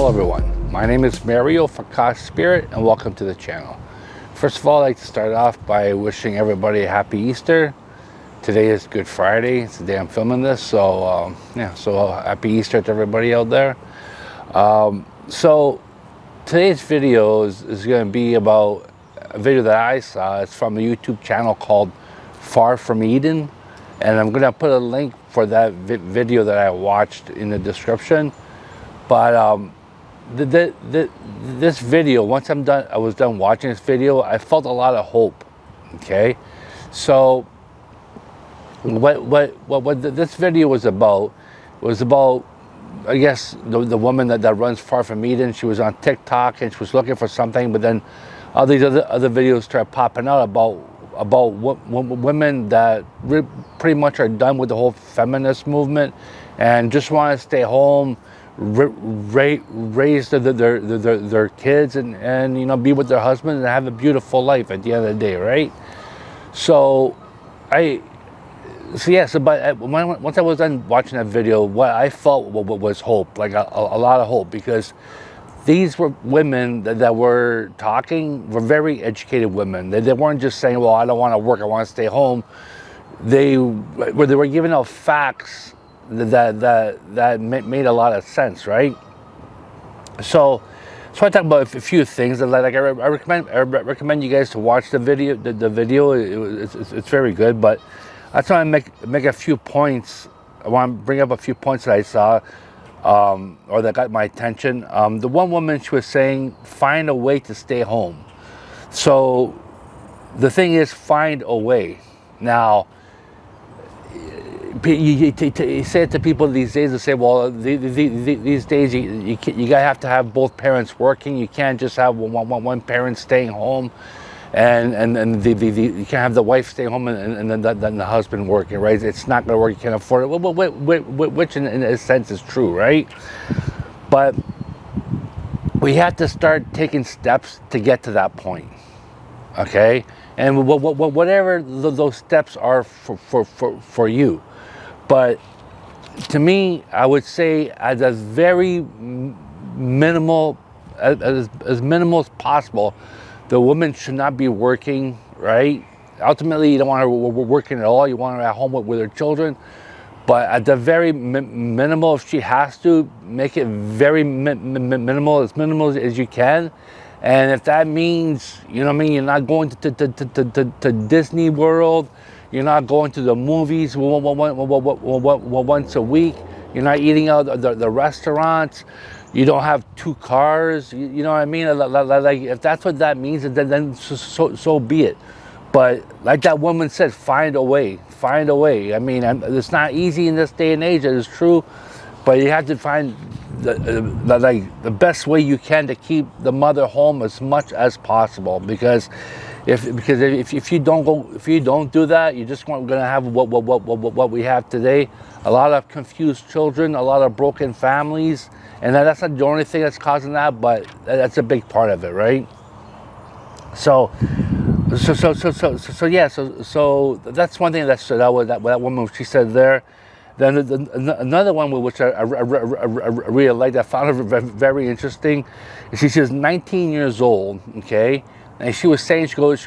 Hello everyone, my name is Mario Fakas Spirit and welcome to the channel. First of all, I'd like to start off by wishing everybody a happy Easter. Today is Good Friday, it's the day I'm filming this, so happy Easter to everybody out there. So today's video is going to be about a video that I saw. It's from a YouTube channel called Far From Eden, and I'm going to put a link for that video that I watched in the description. But this video, once I was done watching this video, I felt a lot of hope. Okay, so what this video was about I guess the woman that runs Far From Eden. She was on TikTok and she was looking for something, but then all these other videos started popping out about women that pretty much are done with the whole feminist movement and just want to stay home, raise their kids and be with their husband and have a beautiful life at the end of the day, right? But once I was done watching that video, what I felt was hope, like a lot of hope, because these were women that were talking, were very educated women. They weren't just saying, well, I don't want to work, I want to stay home. They were giving out facts that made a lot of sense, right? So I talk about a few things that I recommend you guys to watch the video. The video it's very good, but I try to make a few points. I want to bring up a few points that I saw or that got my attention. The one woman, she was saying, find a way to stay home. So the thing is, find a way. Now, you say it to people these days. They say, well, these days you gotta have to have both parents working. You can't just have one parent staying home, and you can't have the wife staying home and then the husband working, right? It's not gonna work. You can't afford it. Which in a sense is true, right? But we have to start taking steps to get to that point, okay? And whatever those steps are for you. But to me, I would say as very minimal, as minimal as possible, the woman should not be working, right? Ultimately, you don't want her working at all. You want her at home with her children. But at the very minimal, if she has to, make it very minimal as you can. And if that means, you're not going to Disney World, you're not going to the movies once a week, you're not eating out the restaurants, you don't have 2 cars, you know what I mean? Like if that's what that means, then so be it. But like that woman said, find a way. I mean, it's not easy in this day and age, that is true, but you have to find the best way you can to keep the mother home as much as possible, because if you don't do that, you're just going to have what we have today: a lot of confused children, a lot of broken families, and that's not the only thing that's causing that, but that's a big part of it, right? So that's one thing that stood out with that woman. She said there. Then another one which I really liked, I found her very interesting. She's 19 years old, okay? And she was saying, she goes,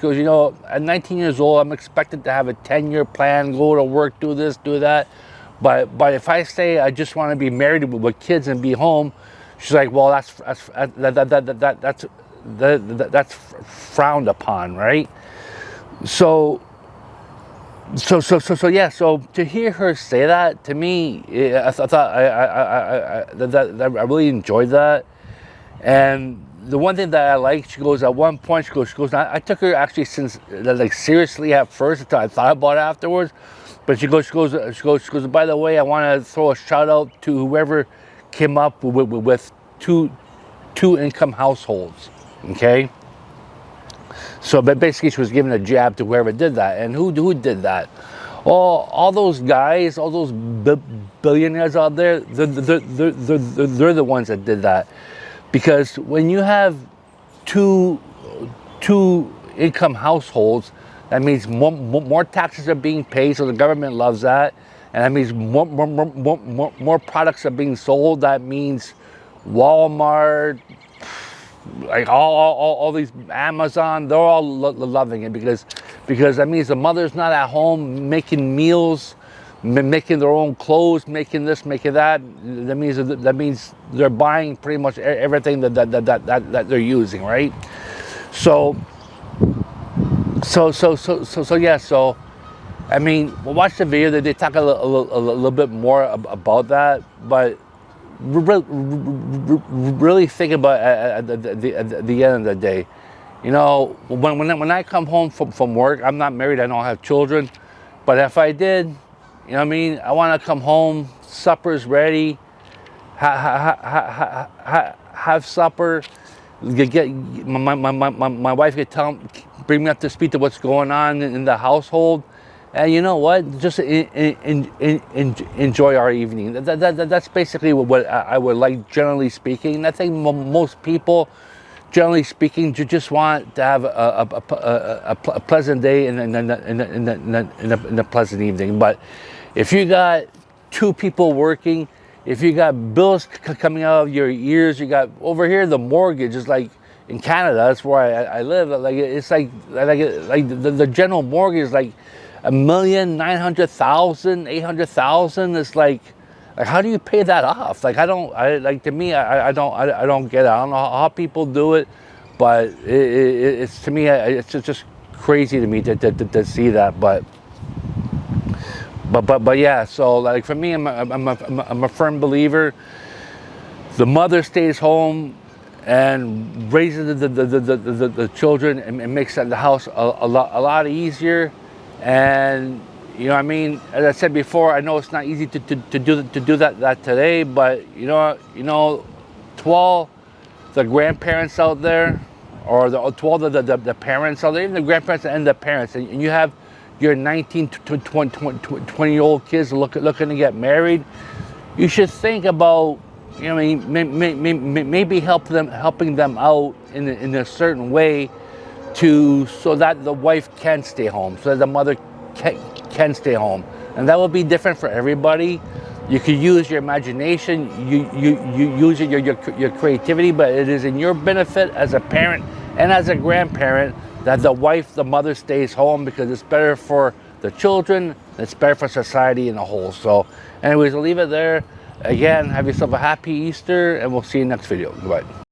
at 19 years old, I'm expected to have a 10-year plan, go to work, do this, do that. But if I say I just want to be married with kids and be home, she's like, well, that's frowned upon, right? So to hear her say that, to me, I thought I really enjoyed that. And the one thing that I liked, she goes, at one point, she goes, I took her actually since, like, seriously at first, until I thought about it afterwards. But she goes, by the way, I want to throw a shout out to whoever came up with two income households, okay? So, but basically, she was giving a jab to whoever did that. And who did that? All those guys, all those billionaires out there, they're the ones that did that. Because when you have two income households, that means more taxes are being paid, so the government loves that. And that means more products are being sold. That means Walmart, like all these Amazon, they're all loving it because that means the mother's not at home making meals, making their own clothes, making this, making that. That means they're buying pretty much everything that they're using, right? So yeah. So I mean, we'll watch the video. They talk a little bit more about that, but really think about at the end of the day. You know, when I come home from work, I'm not married. I don't have children, but if I did, you know what I mean, I want to come home. Supper's ready. Have supper. Get my wife bring me up to speed to what's going on in the household, and you know what? Just enjoy our evening. That's basically what I would like, generally speaking. I think most people, generally speaking, just want to have a pleasant day and a pleasant evening. But if you got two people working, if you got bills coming out of your ears, you got over here the mortgage is like in Canada. That's where I live. Like it's like the general mortgage is like $1,900,000, $800,000. It's like how do you pay that off? Like to me I don't get it. I don't know how people do it, but it's to me it's just crazy to me to see that. But yeah, so like for me, I'm a firm believer. The mother stays home and raises the children and makes the house a lot easier. And you know what I mean, as I said before, I know it's not easy to do that today, but you know to all the grandparents out there, or to all the parents out there, even the grandparents and the parents, and you have your 19 to 20-year-old kids looking to get married, you should think about, you know, maybe helping them out in a certain way, so that the wife can stay home, so that the mother can stay home, and that will be different for everybody. You could use your imagination, you use your creativity, but it is in your benefit as a parent and as a grandparent that the mother stays home, because it's better for the children, it's better for society in a whole. So anyways, I'll leave it there. Again, have yourself a happy Easter, and we'll see you next video. Goodbye.